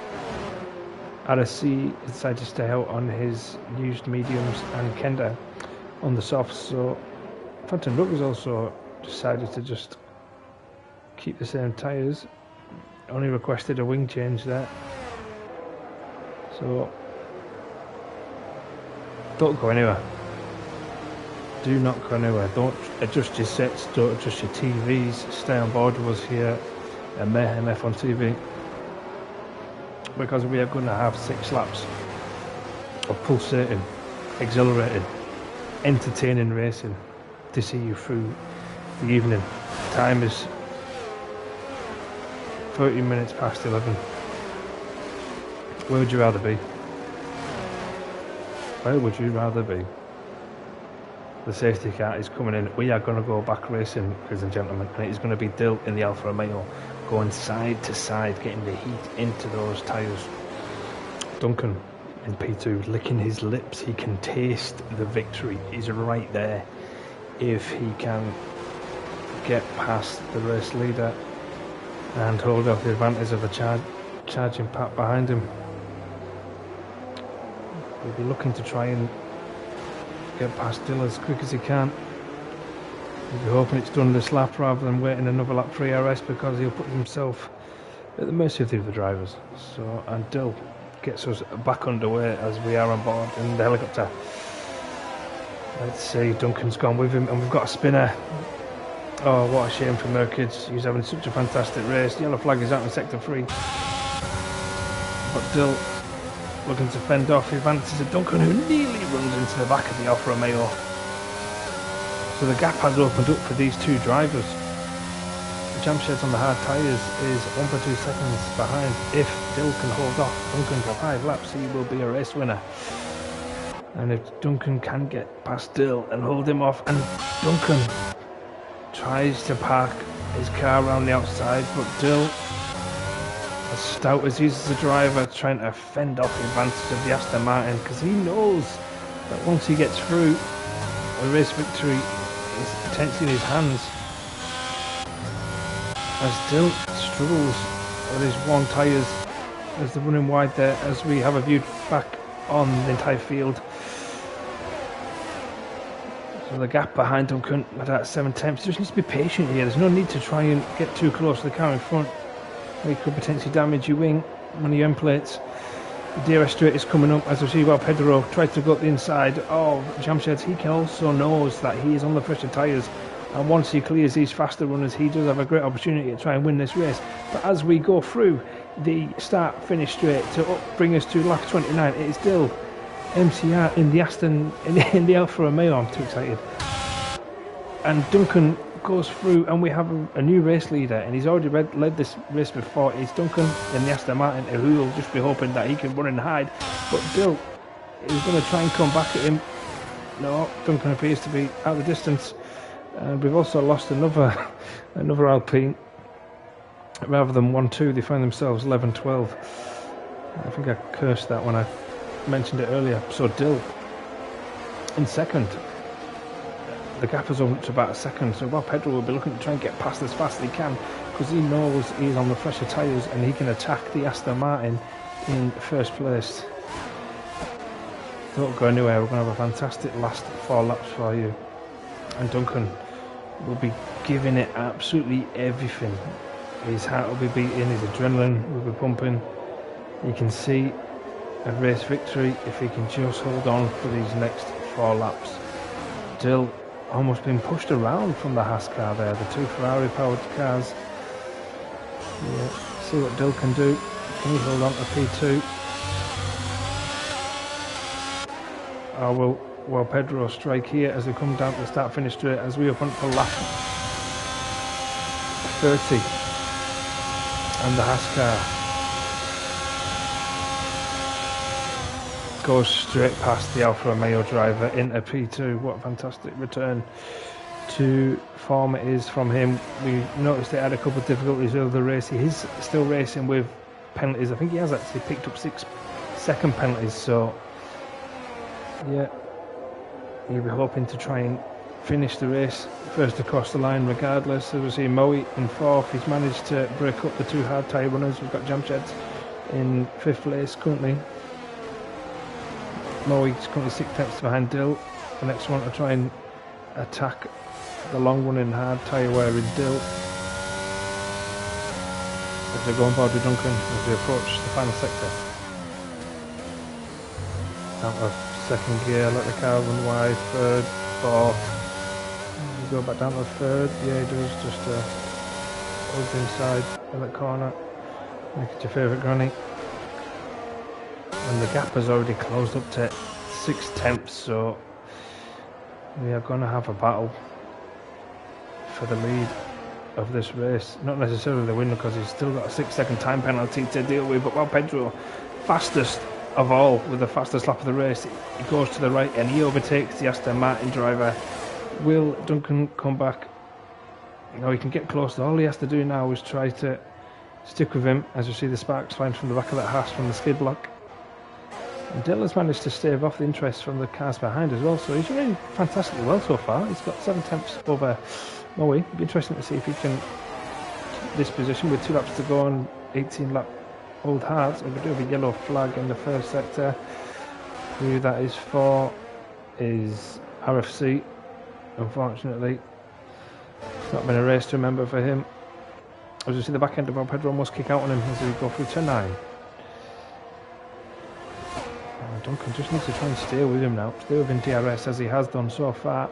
RSC decided to stay out on his used mediums, and Kenda on the softs. So Phantom Ruggers also decided to just keep the same tyres, only requested a wing change there. So don't go anywhere. Do not go anywhere. Don't adjust your sets, don't adjust your TVs. Stay on board with us here at Mayhem F1 TV, because we are going to have 6 laps of pulsating, exhilarating, entertaining racing to see you through the evening. Time is 30 minutes past 11. Where would you rather be? Where would you rather be? The safety car is coming in. We are going to go back racing, ladies and gentlemen, and it is going to be Dill in the Alfa Romeo going side to side, getting the heat into those tyres. Duncan in P2 licking his lips. He can taste the victory. He's right there if he can get past the race leader and hold off the advantage of the charging pack behind him. He'll be looking to try and get past Dill as quick as he can. He'll be hoping it's done this lap rather than waiting another lap for ERS, because he'll put himself at the mercy of the other drivers. So, and Dill gets us back underway as we are on board in the helicopter. Let's see, Duncan's gone with him, and we've got a spinner. Oh, what a shame for Merkic. He's having such a fantastic race. The yellow flag is out in sector 3. But Dill looking to fend off the advances of Duncan, who nearly runs into the back of the Alfa Romeo. So the gap has opened up for these two drivers. The Jamsheds on the hard tyres is 1.2 seconds behind. If Dill can hold off Duncan for 5 laps, he will be a race winner. And if Duncan can get past Dill and hold him off, and Duncan tries to park his car around the outside, but Dill, as stout as he is as a driver, trying to fend off the advantage of the Aston Martin, because he knows that once he gets through, the race victory is potentially in his hands. As Dill struggles with his 1 tyres as they're running wide there, as we have a view back on the entire field. So the gap behind Duncan at that 7/10. Just needs to be patient here. There's no need to try and get too close to the car in front. He could potentially damage your wing, one of your end plates. The DRS straight is coming up as we see while Pedro tried to go up the inside of Jamshed's. He also knows that he is on the fresher tyres, and once he clears these faster runners, he does have a great opportunity to try and win this race. But as we go through the start-finish straight to bring us to lap 29, it is still MCR in the Aston, in the Alfa Romeo. I'm too excited. And Duncan goes through, and we have a new race leader, and he's already led this race before. It's Duncan in the Aston Martin, who will just be hoping that he can run and hide. But Dill is going to try and come back at him. No, Duncan appears to be out of the distance. We've also lost another Alpine. Rather than 1-2, they find themselves 11-12. I think I cursed that when I mentioned it earlier. So Dill in second. The gap has opened to about a second, so while Pedro will be looking to try and get past as fast as he can, because he knows he's on the fresher tyres and he can attack the Aston Martin in first place. Don't go anywhere, we're going to have a fantastic last 4 laps for you. And Duncan will be giving it absolutely everything. His heart will be beating, his adrenaline will be pumping. You can see a race victory if he can just hold on for these next 4 laps. Dill almost been pushed around from the Haas car there, the 2 Ferrari powered cars. Yeah, see what Dill can do. Can he hold on to P2? Or will Pedro strike here as they come down to the start finish straight as we open for lap 30? And the Haas car goes straight past the Alfa Romeo driver into P2. What a fantastic return to form it is from him. We noticed they had a couple of difficulties over the race. He is still racing with penalties. I think he has actually picked up 6 second penalties, so yeah, he'll be hoping to try and finish the race first across the line regardless. As we see Moe in 4th, he's managed to break up the 2 hard tyre runners. We've got Jamshed in 5th place currently. Moe's currently 6 tenths behind Dill. The next one to try and attack the long running hard tyre wearer is Dill. As they go on board with Duncan as we approach the final sector. Down to 2nd gear, let the car run wide, 3rd, 4th. You go back down to 3rd, yeah he does, just over inside in the corner. Make it your favourite granny. And the gap has already closed up to 6 tenths, so we are going to have a battle for the lead of this race. Not necessarily the winner, because he's still got a 6-second time penalty to deal with, but while Pedro, fastest of all with the fastest lap of the race, he goes to the right and he overtakes the Aston Martin driver. Will Duncan come back? No, he can get close. All he has to do now is try to stick with him, as you see the sparks flying from the back of that Haas from the skid block. And Dill has managed to stave off the interest from the cars behind as well, so he's running fantastically well so far. He's got 7 tenths over Moe. It'll be interesting to see if he can keep this position with 2 laps to go on 18 lap old hards. And we do have a yellow flag in the first sector. Who that is for is RFC. Unfortunately, it's not been a race to remember for him. As you see the back end of our Pedro almost kick out on him as we go through turn 9. Duncan just needs to try and stay with him now, stay within DRS as he has done so far.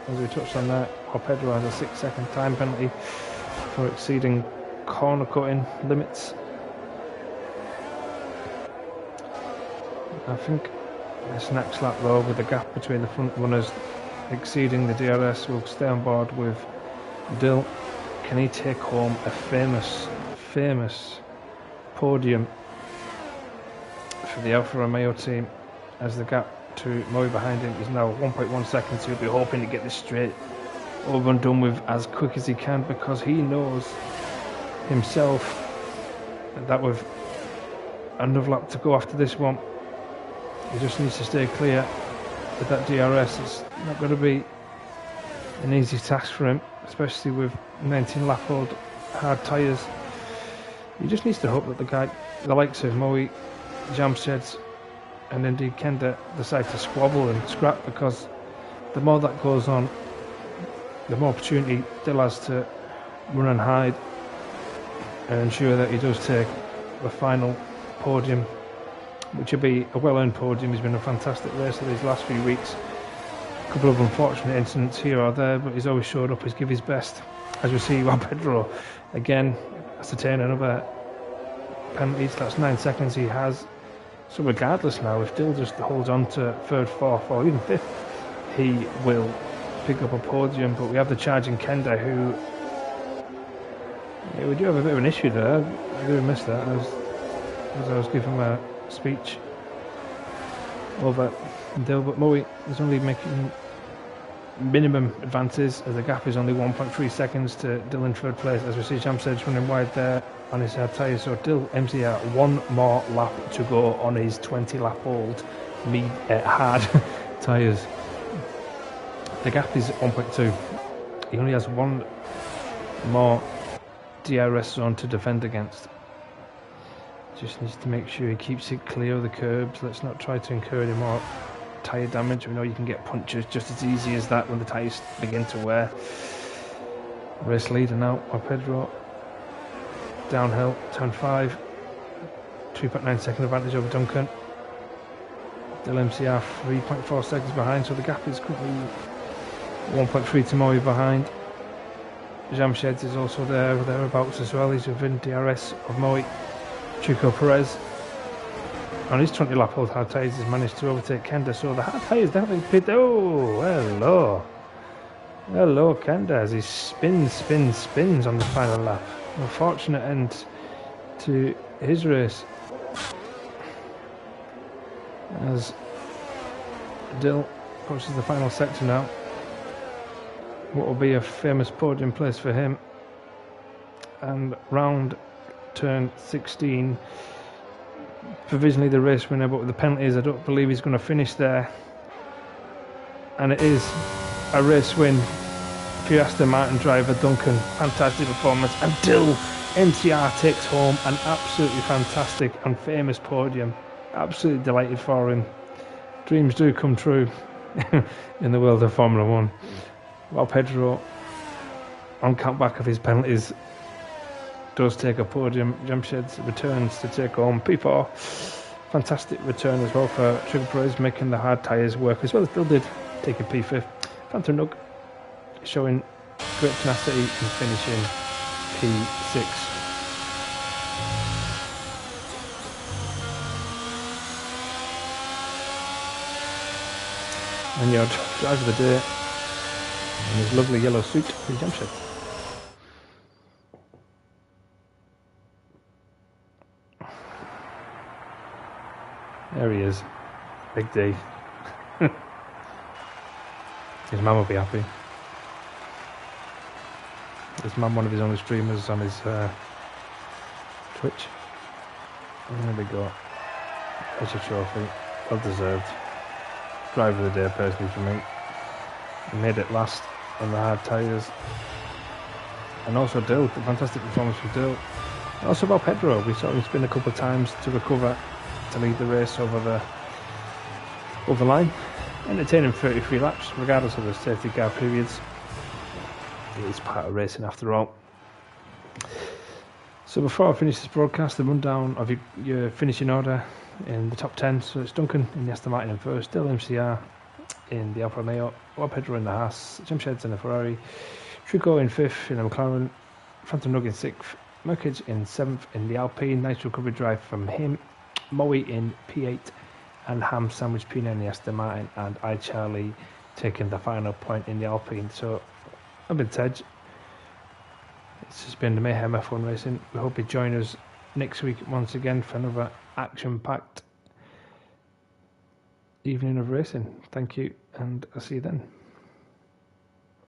As we touched on that, while Pedro has a 6-second time penalty for exceeding corner cutting limits. I think this next lap though, with the gap between the front runners exceeding the DRS, will stay on board with Dill. Can he take home a famous podium for the Alfa Romeo team, as the gap to Moe behind him is now 1.1 seconds. He'll be hoping to get this straight over and done with as quick as he can, because he knows himself that with another lap to go after this one, he just needs to stay clear with that DRS. It's not going to be an easy task for him, especially with 19 lap old hard tyres. He just needs to hope that the guy the likes of Moe, Jamsheds and indeed Kenda decide to squabble and scrap, because the more that goes on, the more opportunity Dill has to run and hide and ensure that he does take the final podium, which will be a well-earned podium. He's been a fantastic racer these last few weeks. A couple of unfortunate incidents here or there, but he's always showed up, he's given his best. As we see, Juan Pedro again has to turn another penalties. That's 9 seconds he has. So regardless now, if Dill just holds on to third, fourth or even fifth, he will pick up a podium. But we have the charging Kenda, who, yeah, we do have a bit of an issue there. I do miss that as I was giving him a speech over Dill, but Moe is only making minimum advances as the gap is only 1.3 seconds to Dill in third place, as we see Jamsedge running wide there on his hard tyres. So Dill MCR one more lap to go on his 20 lap old hard tyres. The gap is 1.2. He only has one more DRS zone to defend against. Just needs to make sure he keeps it clear of the curbs. Let's not try to incur any more tyre damage. We know you can get punctures just as easy as that when the tyres begin to wear. Race leader now, Juan Pedro. Downhill, turn 5. 3.9 second advantage over Duncan. Dill MCR 3.4 seconds behind, so the gap is currently 1.3 to Moe behind. Jamsheds is also thereabouts as well. He's within DRS of Moe. Chico Perez on his 20 lap old hard tyres has managed to overtake Kenda, so the hard tyres definitely pit. Oh, hello Kenda, as he spins on the final lap. Unfortunate end to his race, as Dill approaches the final sector now. What will be a famous podium place for him, and round turn 16, provisionally the race winner, but with the penalties I don't believe he's going to finish there, and it is a race win for Aston Martin driver Duncan. Fantastic performance, and Dill MCR takes home an absolutely fantastic and famous podium. Absolutely delighted for him. Dreams do come true in the world of Formula 1. While Pedro, on countback of his penalties, does take a podium. Jamsheds returns to take home P4. Fantastic return as well for Chico Perez, making the hard tyres work as well as Dill did, taking P5. Phantom Nug showing great tenacity and finishing P6. And your driver of the day in his lovely yellow suit is Jamsheds. There he is, Big D. His mum will be happy. His mum, one of his only streamers on his Twitch. And there we go. There's your trophy, well deserved. Driver of the day personally for me. He made it last on the hard tyres. And also Dill, a fantastic performance from Dill. Also about Pedro, we saw him spin a couple of times to recover, to lead the race over the line. Entertaining 33 laps, regardless of the safety car periods. It is part of racing after all. So before I finish this broadcast, the rundown of your finishing order in the top 10. So it's Duncan in the Aston Martin in first, Dill MCR in the Alfa Romeo, Juan Pedro in the Haas, Jamsheds in the Ferrari, Trico in 5th in the McLaren, Phantom Nug in 6th, Merkic in 7th in the Alpine, nice recovery drive from him, Moe in P8, and Ham Sandwich Pina in the Aston Martin, and iCharlie taking the final point in the Alpine. So I've been Tej. This has been the Mayhem F1 Racing. We hope you join us next week once again for another action-packed evening of racing. Thank you, and I'll see you then.